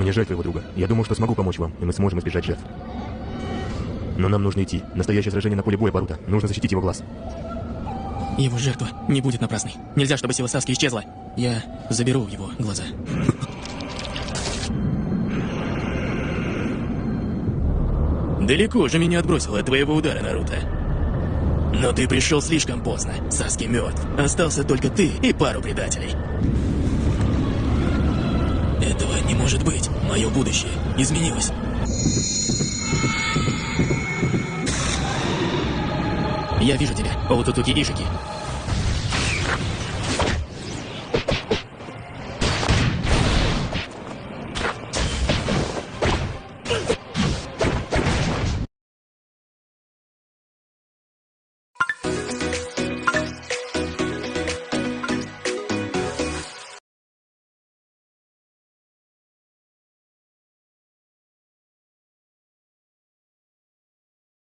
Мне жаль твоего друга. Я думал, что смогу помочь вам, и мы сможем избежать жертв. Но нам нужно идти. Настоящее сражение на поле боя, Боруто. Нужно защитить его глаз. Его жертва не будет напрасной. Нельзя, чтобы сила Саски исчезла. Я заберу его глаза. Далеко же меня отбросило от твоего удара, Наруто. Но ты пришел слишком поздно. Саски мертв. Остался только ты и пару предателей. Этого не может быть. Мое будущее изменилось. Я вижу тебя, Оутутуки Ишики.